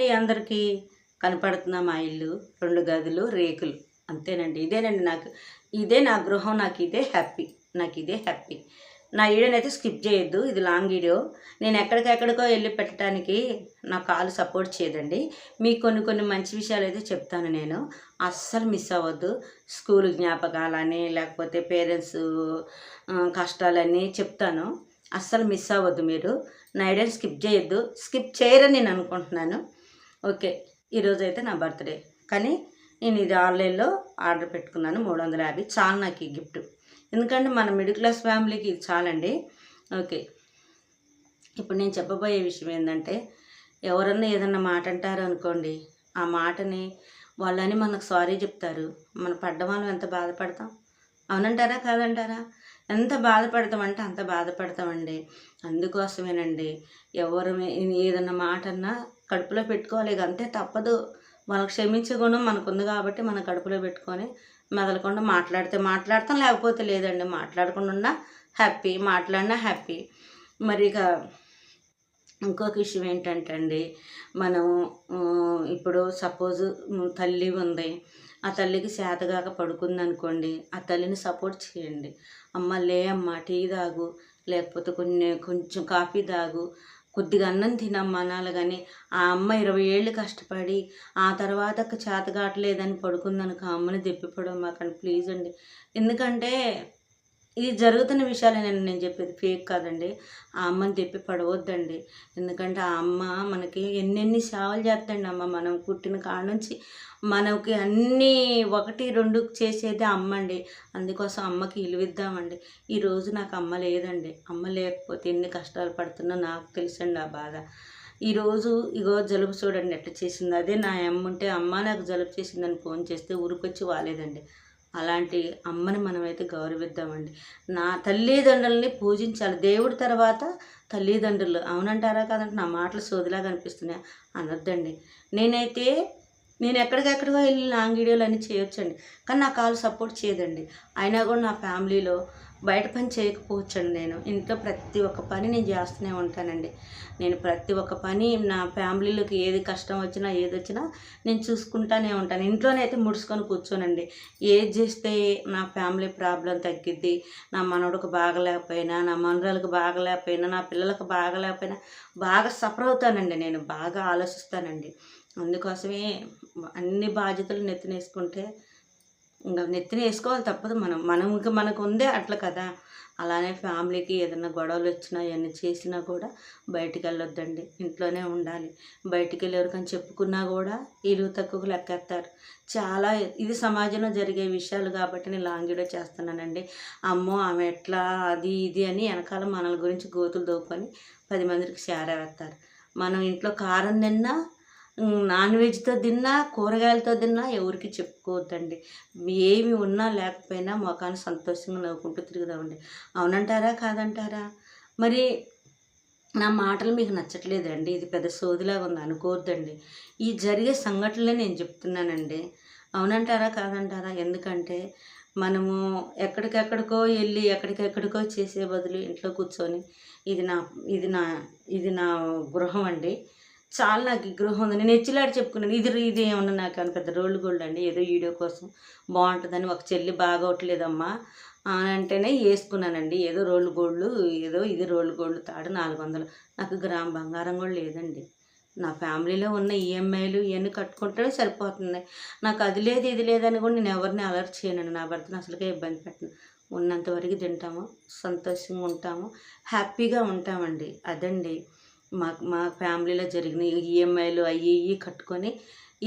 అండి అందరికీ. కనపడుతుందా మా ఇల్లు? 2 గదులు, రేకులు అంతేనండి. ఇదే నా గృహం. నాకిదే హ్యాపీ. నా వీడియోనైతే స్కిప్ చేయొద్దు. ఇది లాంగ్ వీడియో. నేను ఎక్కడికెక్కడికో వెళ్ళి పెట్టడానికి నా కాలు సపోర్ట్ చేయదండి. మీకు కొన్ని మంచి విషయాలైతే చెప్తాను నేను. అస్సలు మిస్ అవ్వద్దు. స్కూల్ జ్ఞాపకాలని, లేకపోతే పేరెంట్స్ కష్టాలని చెప్తాను. అస్సలు మిస్ అవ్వద్దు మీరు. నా వీడియోని స్కిప్ చేయొద్దు. స్కిప్ చేయరని నేను అనుకుంటున్నాను. ఓకే, ఈరోజైతే నా బర్త్డే. కానీ నేను ఇది ఆన్లైన్లో ఆర్డర్ పెట్టుకున్నాను. 350 చాలు నాకు ఈ గిఫ్ట్. ఎందుకంటే మన మిడిల్ క్లాస్ ఫ్యామిలీకి ఇది చాలండి. ఓకే, ఇప్పుడు నేను చెప్పబోయే విషయం ఏంటంటే, ఎవరన్నా ఏదన్నా మాట అంటారు అనుకోండి, ఆ మాటని వాళ్ళని మనకు సారీ చెప్తారు. మనం పడ్డ వాళ్ళం ఎంత బాధపడతాం? అవునంటారా కాదంటారా? ఎంత బాధపడతామంటే అంత బాధపడతామండి. అందుకోసమేనండి ఎవరు ఏదన్నా మాట అన్నా కడుపులో పెట్టుకోవాలి. ఇక అంతే, తప్పదు. వాళ్ళకి క్షమించే గుణం మనకుంది కాబట్టి మనం కడుపులో పెట్టుకొని మెదలకుండా మాట్లాడతాం, లేకపోతే లేదండి. మాట్లాడకుండా హ్యాపీ, మాట్లాడినా హ్యాపీ. మరి ఇక ఇంకొక విషయం ఏంటంటే అండి, మనం ఇప్పుడు సపోజు తల్లి ఉంది, ఆ తల్లికి చేతగాక పడుకుంది అనుకోండి, ఆ తల్లిని సపోర్ట్ చేయండి. అమ్మ లే అమ్మ, టీ తాగు, లేకపోతే కొంచెం కాఫీ తాగు, కొద్దిగా అన్నం తినమ్మా అనాలి. కానీ ఆ అమ్మ 20 ఏళ్ళు కష్టపడి ఆ తర్వాత చేత కావట్లేదని పడుకుందనుకో, ఆ అమ్మని దెప్పిపోవడం మాకండి ప్లీజ్ అండి. ఎందుకంటే ఇది జరుగుతున్న విషయాలేనండి నేను చెప్పేది, ఫేక్ కాదండి. ఆ అమ్మని తెప్పి పడవద్దండి. ఎందుకంటే ఆ అమ్మ మనకి ఎన్నెన్ని సేవలు చేస్తండి. అమ్మ మనం పుట్టిన కాడ నుంచి మనకి అన్నీ 1, 2 చేసేది అమ్మ అండి. అందుకోసం అమ్మకి విలువిద్దామండి. ఈరోజు నాకు అమ్మ లేదండి. అమ్మ లేకపోతే ఎన్ని కష్టాలు పడుతున్నా నాకు తెలుసండి ఆ బాధ. ఈరోజు ఇగో జలుబు చూడండి ఎట్లా చేసింది. అదే నా అమ్మ ఉంటే, అమ్మ నాకు జలుబు చేసిందని ఫోన్ చేస్తే ఊరికొచ్చి వాలేదండి. అలాంటి అమ్మని మనమైతే గౌరవిద్దామండి. నా తల్లిదండ్రులని పూజించాలి. దేవుడి తర్వాత తల్లిదండ్రులు. అవునంటారా కాదంటే నా మాటలు సోదిలాగా అనిపిస్తున్నాయి అనొద్దండి. నేను ఎక్కడికెక్కడికో వెళ్ళి లాంగ్ వీడియోలు అన్నీ చేయొచ్చండి. కానీ నా కాలు సపోర్ట్ చేయదండి. అయినా కూడా నా ఫ్యామిలీలో బయట పని చేయకపోవచ్చండి. నేను ఇంట్లో ప్రతి ఒక్క పని నేను చేస్తూనే ఉంటానండి. నేను ప్రతి ఒక్క పని నా ఫ్యామిలీలోకి ఏది కష్టం వచ్చినా ఏదొచ్చినా నేను చూసుకుంటానే ఉంటాను. ఇంట్లోనైతే ముడుచుకొని కూర్చోనండి. ఏది చేస్తే నా ఫ్యామిలీ ప్రాబ్లం తగ్గిద్ది, నా మనవడికి బాగలేకపోయినా, నా మనవరాలకు బాగలేకపోయినా, నా పిల్లలకు బాగలేకపోయినా బాగా సఫర్ అవుతానండి. నేను బాగా ఆలోచిస్తానండి. అందుకోసమే అన్ని బాధ్యతలు నెత్తినేసుకుంటే ఇంకా నెత్తిన వేసుకోవాలి, తప్పదు. ఇంకా మనకు ఉందే అట్లా కదా. అలానే ఫ్యామిలీకి ఏదైనా గొడవలు వచ్చినా ఇవన్నీ చేసినా కూడా బయటికి వెళ్ళొద్దండి. ఇంట్లోనే ఉండాలి. బయటికి వెళ్ళి ఎవరికైనా చెప్పుకున్నా కూడా ఇలువ తక్కువకు లెక్కేస్తారు. చాలా ఇది సమాజంలో జరిగే విషయాలు కాబట్టి నేను లాంగ్ వీడియో చేస్తున్నానండి. అమ్మో ఆమె ఎట్లా అది ఇది అని వెనకాల మనల గురించి గోతులు దోపుకొని 10 మందికి షేర్ వేస్తారు. మనం ఇంట్లో కారం తిన్నా, నాన్ వెజ్తో తిన్నా, కూరగాయలతో తిన్నా ఎవరికి చెప్పుకోవద్దండి. ఏమి ఉన్నా లేకపోయినా మొఖాన్ని సంతోషంగా నవ్వుకుంటూ తిరుగుదామండి. అవునంటారా కాదంటారా? మరి నా మాటలు మీకు నచ్చట్లేదండి, ఇది పెద్ద సోదిలాగా ఉంది అనుకోవద్దండి. ఈ జరిగే సంఘటనలే నేను చెప్తున్నానండి. అవునంటారా కాదంటారా? ఎందుకంటే మనము ఎక్కడికెక్కడికో వెళ్ళి ఎక్కడికెక్కడికో చేసే బదులు ఇంట్లో కూర్చొని ఇది నా గృహం అండి. చాలా నాకు ఈ గృహం ఉంది. నేను ఎచ్చిలాడి చెప్పుకున్నాను. ఇది ఏమన్నా నాకు అని పెద్ద రోల్డ్ గోల్డ్ అండి. ఏదో వీడియో కోసం బాగుంటుందని ఒక చెల్లి బాగోట్లేదమ్మా అని అంటేనే వేసుకున్నానండి. ఏదో రోల్డ్ గోల్డ్, ఇది రోల్డ్ గోల్డ్ తాడు 400. నాకు గ్రామ్ బంగారం కూడా లేదండి. నా ఫ్యామిలీలో ఉన్న ఈఎంఐలు ఇవన్నీ కట్టుకుంటేనే సరిపోతుంది. నాకు అది లేదు ఇది లేదని కూడా నేను ఎవరిని అలర్ట్ చేయనండి. నా భర్తను అసలుకే ఇబ్బంది పెట్టను. ఉన్నంత వరకు తింటాము, సంతోషంగా ఉంటాము, హ్యాపీగా ఉంటామండి. అదండి మా ఫ్యామిలీలో జరిగిన ఈఎంఐలు అవి కట్టుకొని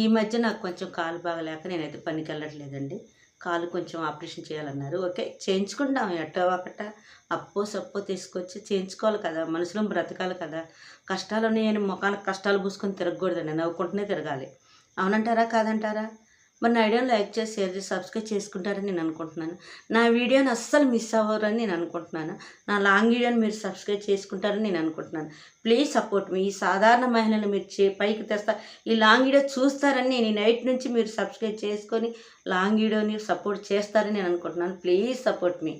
ఈ మధ్య నాకు కొంచెం కాలు బాగలేక నేనైతే పనికి వెళ్ళట్లేదండి. కాలు కొంచెం ఆపరేషన్ చేయాలన్నారు. ఓకే, చేయించుకుంటాం. ఎట్టో ఒకట అప్పో సప్పో తీసుకొచ్చి చేయించుకోవాలి కదా. మనుషులు బ్రతకాలి కదా. కష్టాలు ఉన్నాయని ముఖానికి కష్టాలు పూసుకొని తిరగకూడదండి. నవ్వుకుంటూనే తిరగాలి. అవునంటారా కాదంటారా? మరి నా వీడియోని లైక్ చేసి, షేర్ చేసి, సబ్స్క్రైబ్ చేసుకుంటారని నేను అనుకుంటున్నాను. నా వీడియోని అస్సలు మిస్ అవ్వరని నేను అనుకుంటున్నాను. నా లాంగ్ వీడియోని మీరు సబ్స్క్రైబ్ చేసుకుంటారని నేను అనుకుంటున్నాను. ప్లీజ్ సపోర్ట్ మీ. ఈ సాధారణ మహిళలు మీరు పైకి తెస్తా, ఈ లాంగ్ వీడియో చూస్తారని నేను నైట్ నుంచి మీరు సబ్స్క్రైబ్ చేసుకొని లాంగ్ వీడియోని సపోర్ట్ చేస్తారని నేను అనుకుంటున్నాను. Please support me.